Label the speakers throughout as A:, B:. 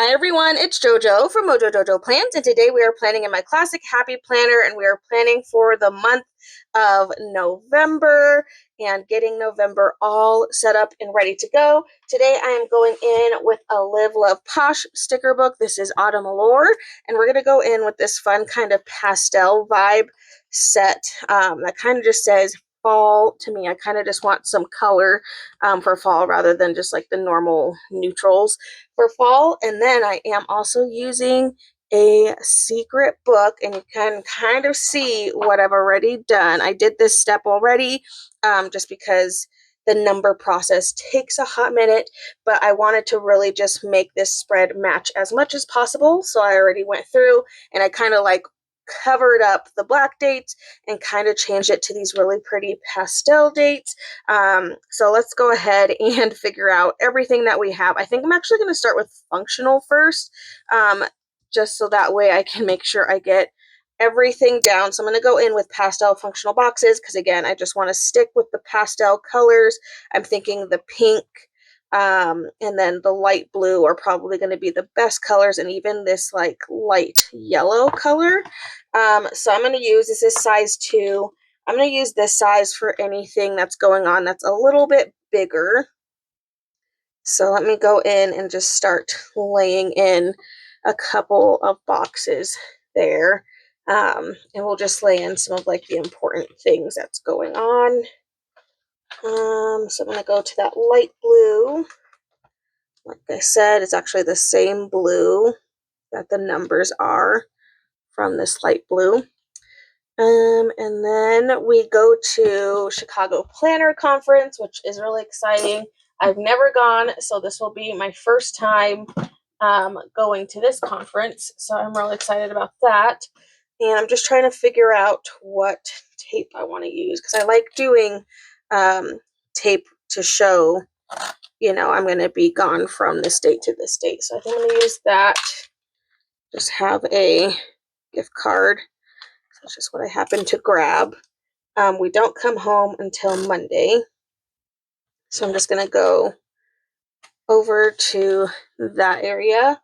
A: Hi everyone, it's JoJo from Mojo Jojo Plans, and today we are planning in my classic happy planner, and we are planning for the month of November and getting November all set up and ready to go. Today I am going in with a Live Love Posh sticker book. This is Autumn Allure, and we're going to go in with this fun kind of pastel vibe set that kind of just says fall to me. I kind of just want some color for fall rather than just like the normal neutrals for fall. And then I am also using a secret book, and you can kind of see what I've already done. I did this step already just because the number process takes a hot minute, but I wanted to really just make this spread match as much as possible. So I already went through and I kind of like covered up the black dates and kind of changed it to these really pretty pastel dates. So let's go ahead and figure out everything that we have. I think I'm actually going to start with functional first, just so that way I can make sure I get everything down. So I'm going to go in with pastel functional boxes because, again, I just want to stick with the pastel colors. I'm thinking the pink and then the light blue are probably going to be the best colors, and even this like light yellow color. So I'm going to use, this is size 2. I'm going to use this size for anything that's going on that's a little bit bigger. So let me go in and just start laying in a couple of boxes there. And we'll just lay in some of like the important things that's going on. So I'm going to go to that light blue. Like I said, it's actually the same blue that the numbers are from this light blue. And then we go to Chicago Planner Conference, which is really exciting. I've never gone, so this will be my first time going to this conference. So I'm really excited about that. And I'm just trying to figure out what tape I want to use, because I like doing tape to show, you know, I'm going to be gone from this date to this date. So I think I'm going to use that. Just have a gift card. That's just what I happen to grab. We don't come home until Monday. So I'm just going to go over to that area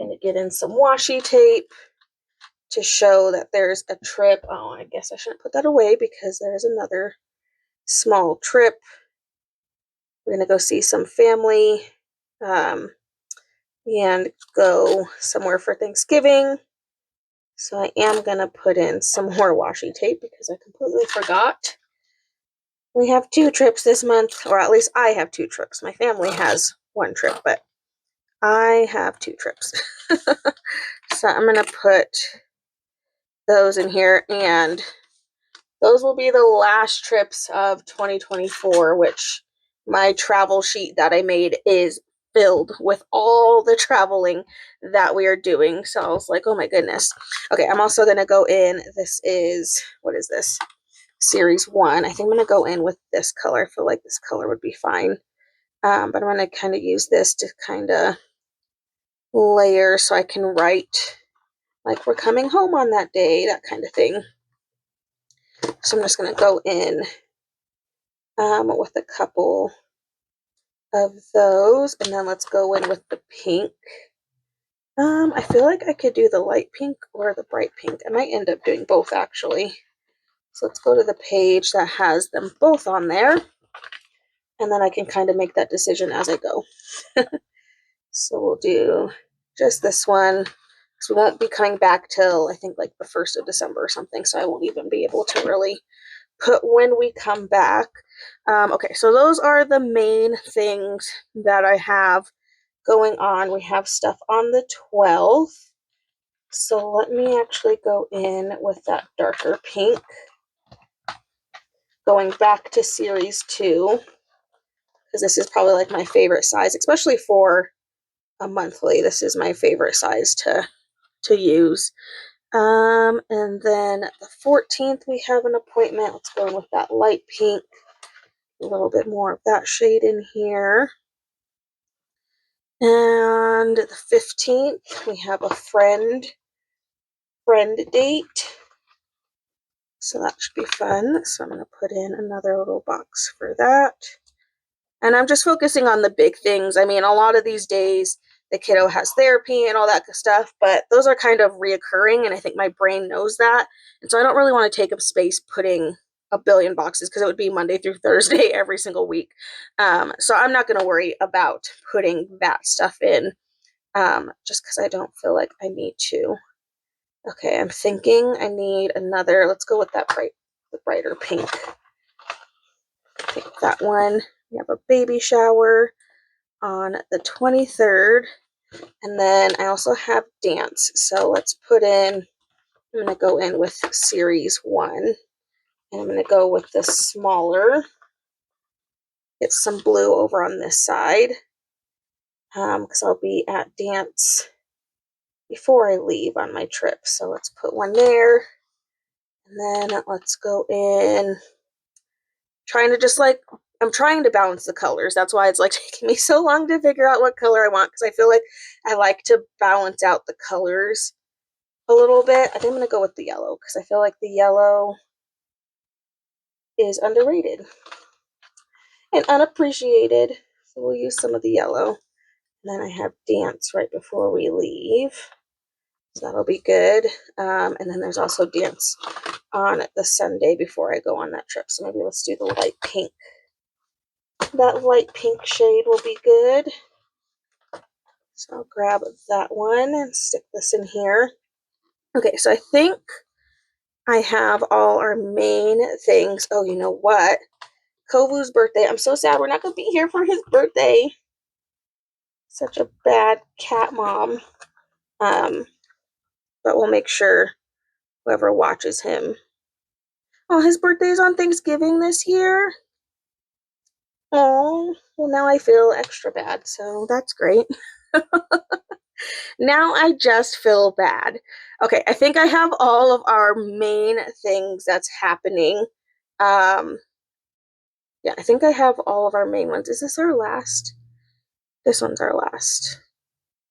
A: and get in some washi tape to show that there's a trip. Oh, I guess I shouldn't put that away because there's another small trip. We're going to go see some family and go somewhere for Thanksgiving. So I am going to put in some more washi tape because I completely forgot. We have 2 trips this month, or at least I have 2 trips. My family has 1 trip, but I have 2 trips. So I'm going to put those in here, and those will be the last trips of 2024, which my travel sheet that I made is filled with all the traveling that we are doing. So I was like, oh my goodness. Okay, I'm also going to go in. This is, what is this? Series 1. I think I'm going to go in with this color. I feel like this color would be fine. But I'm going to kind of use this to kind of layer so I can write like we're coming home on that day, that kind of thing. So I'm just going to go in with a couple of those, and then let's go in with the pink. I feel like I could do the light pink or the bright pink. I might end up doing both, actually. So let's go to the page that has them both on there, and then I can kind of make that decision as I go. So we'll do just this one, because we won't be coming back till I think like the 1st of December or something, so I won't even be able to really put when we come back. Okay, so those are the main things that I have going on. We have stuff on the 12th. So let me actually go in with that darker pink. Going back to series 2, because this is probably like my favorite size, especially for a monthly. This is my favorite size to use. And then the 14th, we have an appointment. Let's go in with that light pink. A little bit more of that shade in here. And the 15th, we have a friend date. So that should be fun. So I'm going to put in another little box for that. And I'm just focusing on the big things. I mean, a lot of these days, the kiddo has therapy and all that good stuff, but those are kind of reoccurring, and I think my brain knows that. And so I don't really want to take up space putting a billion boxes because it would be Monday through Thursday every single week. So I'm not going to worry about putting that stuff in just because I don't feel like I need to. Okay, I'm thinking I need another. Let's go with that the brighter pink. Take that one. We have a baby shower on the 23rd. And then I also have dance. So let's put in, I'm going to go in with series 1. And I'm going to go with the smaller. Get some blue over on this side. Because I'll be at dance before I leave on my trip. So let's put one there. And then let's go in. Trying to just like, I'm trying to balance the colors. That's why it's like taking me so long to figure out what color I want, because I feel like I like to balance out the colors a little bit. I think I'm going to go with the yellow because I feel like the yellow is underrated and unappreciated. So we'll use some of the yellow. And then I have dance right before we leave. So that'll be good. And then there's also dance on the Sunday before I go on that trip. So maybe let's do the light pink. That light pink shade will be good. So I'll grab that one and stick this in here. Okay, so I think I have all our main things. Oh, you know what? Kovu's birthday. I'm so sad we're not going to be here for his birthday. Such a bad cat mom. But we'll make sure whoever watches him. Oh, his birthday is on Thanksgiving this year. Oh, well, now I feel extra bad, so that's great. Now I just feel bad. Okay, I think I have all of our main things that's happening. Yeah, I think I have all of our main ones. Is this our last? This one's our last.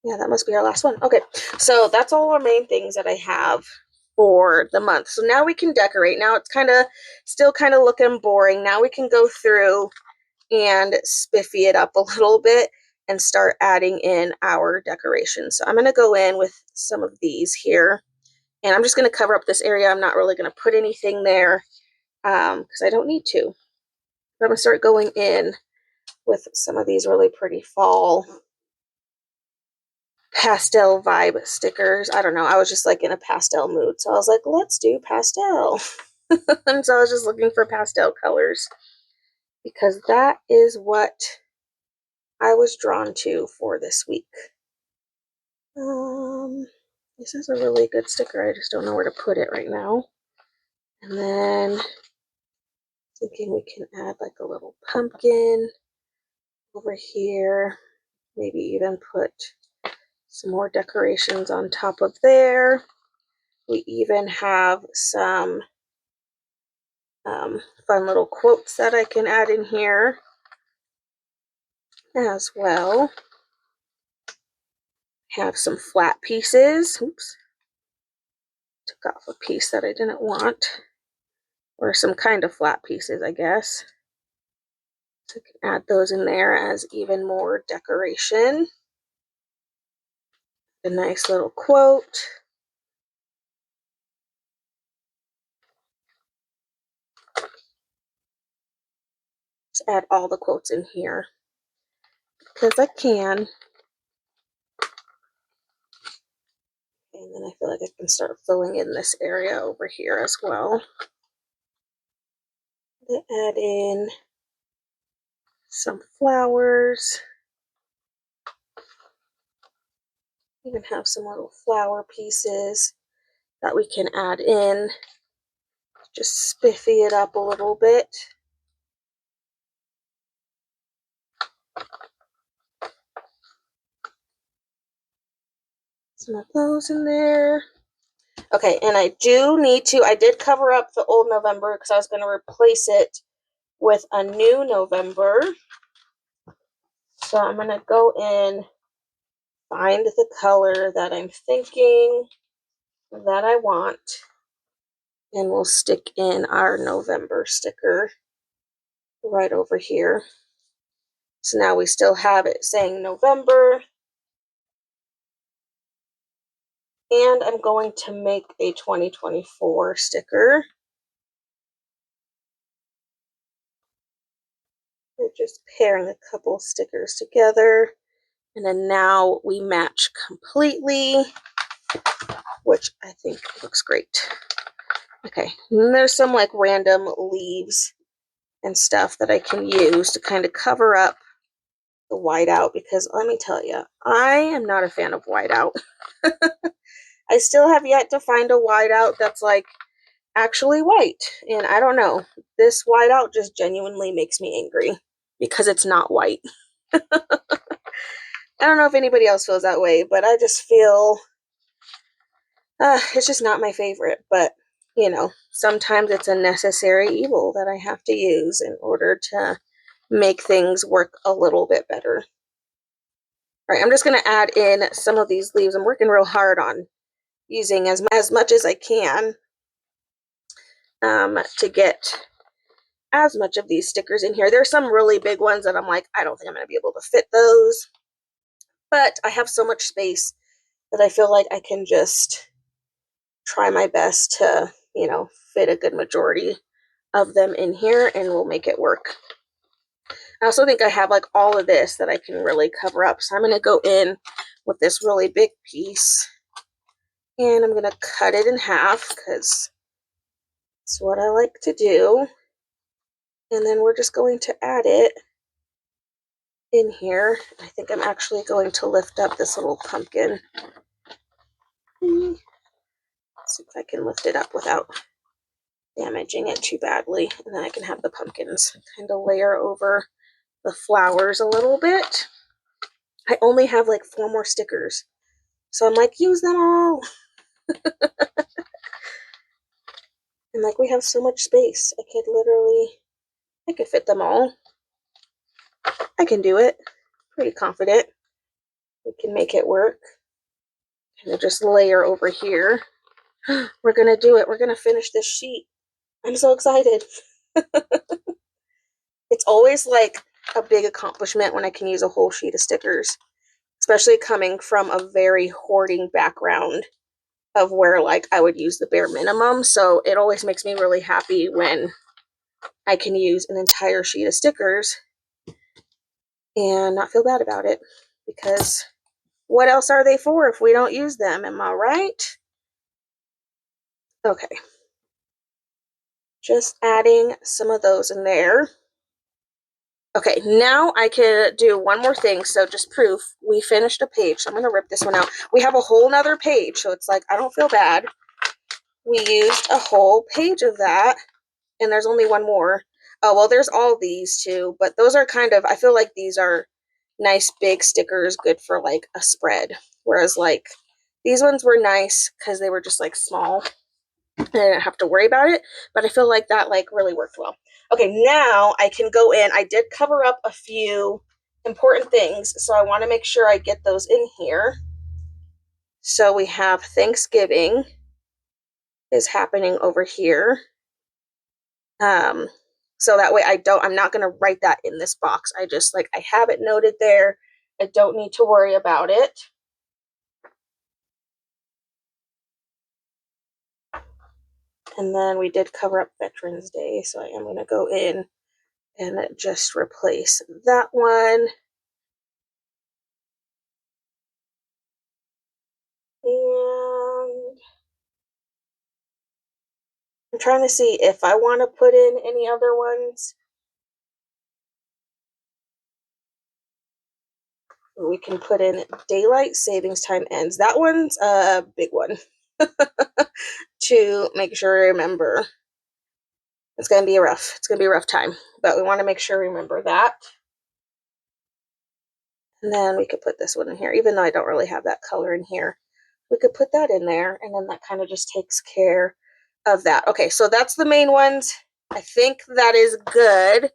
A: Yeah, that must be our last one. Okay, so that's all our main things that I have for the month. So now we can decorate. Now it's still kind of looking boring. Now we can go through and spiffy it up a little bit and start adding in our decorations. So I'm going to go in with some of these here, and I'm just going to cover up this area. I'm not really going to put anything there because I don't need to. But I'm going to start going in with some of these really pretty fall pastel vibe stickers. I don't know. I was just like in a pastel mood. So I was like, let's do pastel. And so I was just looking for pastel colors because that is what I was drawn to for this week. This is a really good sticker. I just don't know where to put it right now. And then thinking we can add like a little pumpkin over here. Maybe even put some more decorations on top of there. We even have some fun little quotes that I can add in here as well. Have some flat pieces. Oops. Took off a piece that I didn't want. Or some kind of flat pieces, I guess. So I can add those in there as even more decoration. A nice little quote. Just add all the quotes in here because I can. And then I feel like I can start filling in this area over here as well. Add in some flowers. Even have some little flower pieces that we can add in. Just spiffy it up a little bit. Some of those in there. Okay, and I did cover up the old November because I was going to replace it with a new November. So I'm going to go in, find the color that I'm thinking that I want, and we'll stick in our November sticker right over here. So now we still have it saying November, And I'm going to make a 2024 sticker. We're just pairing a couple stickers together. And then now we match completely, which I think looks great. Okay, and there's some like random leaves and stuff that I can use to kind of cover up the whiteout, because let me tell you, I am not a fan of whiteout. I still have yet to find a whiteout that's like actually white, and I don't know, this whiteout just genuinely makes me angry because it's not white. I don't know if anybody else feels that way, but I just feel it's just not my favorite. But you know, sometimes it's a necessary evil that I have to use in order to make things work a little bit better. All right, I'm just going to add in some of these leaves. I'm working real hard on using as much as I can to get as much of these stickers in here. There's some really big ones that I'm like, I don't think I'm going to be able to fit those. But I have so much space that I feel like I can just try my best to, you know, fit a good majority of them in here, and we'll make it work. I also think I have like all of this that I can really cover up. So I'm going to go in with this really big piece, and I'm going to cut it in half because it's what I like to do. And then we're just going to add it in here. I think I'm actually going to lift up this little pumpkin. Let's see if I can lift it up without damaging it too badly. And then I can have the pumpkins kind of layer over the flowers a little bit. I only have like 4 more stickers, so I'm like, use them all. And like, we have so much space. I could fit them all. I can do it. Pretty confident we can make it work. And just layer over here. We're gonna do it. We're gonna finish this sheet. I'm so excited. It's always like a big accomplishment when I can use a whole sheet of stickers, especially coming from a very hoarding background of where like I would use the bare minimum. So it always makes me really happy when I can use an entire sheet of stickers and not feel bad about it, because what else are they for if we don't use them? Am I right? Okay. Just adding some of those in there. Okay, now I can do one more thing. So just proof, we finished a page. So I'm going to rip this one out. We have a whole nother page, so it's like, I don't feel bad. We used a whole page of that, and there's only one more. Oh, well, there's all these too, but those are kind of, I feel like these are nice big stickers, good for like a spread. Whereas like these ones were nice because they were just like small. I didn't have to worry about it, but I feel like that like really worked well. Okay, now I can go in. I did cover up a few important things, so I want to make sure I get those in here. So we have Thanksgiving is happening over here. So that way I'm not going to write that in this box. I just like, I have it noted there. I don't need to worry about it. And then we did cover up Veterans Day, so I am going to go in and just replace that one. And I'm trying to see if I want to put in any other ones. We can put in daylight savings time ends. That one's a big one to make sure I remember. It's going to be a rough time, but we want to make sure we remember that. And then we could put this one in here, even though I don't really have that color in here. We could put that in there, and then that kind of just takes care of that. Okay, so that's the main ones. I think that is good.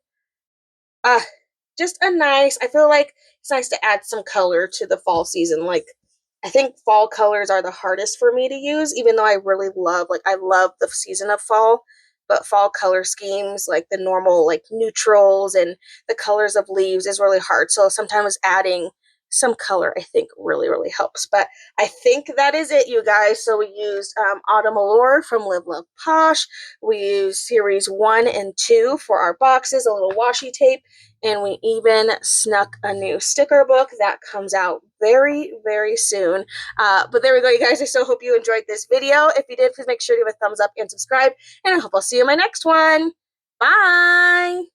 A: Just a nice, I feel like it's nice to add some color to the fall season. Like, I think fall colors are the hardest for me to use, even though I really love, like, I love the season of fall, but fall color schemes, like the normal, like, neutrals and the colors of leaves is really hard. So sometimes adding some color, I think, really helps. But I think that is it, you guys. So we used Autumn Allure from Live Love Posh. We used series 1 and 2 for our boxes, a little washi tape, and we even snuck a new sticker book that comes out very soon. But there we go, you guys. I so hope you enjoyed this video. If you did, please make sure to give a thumbs up and subscribe, and I hope I'll see you in my next one. Bye!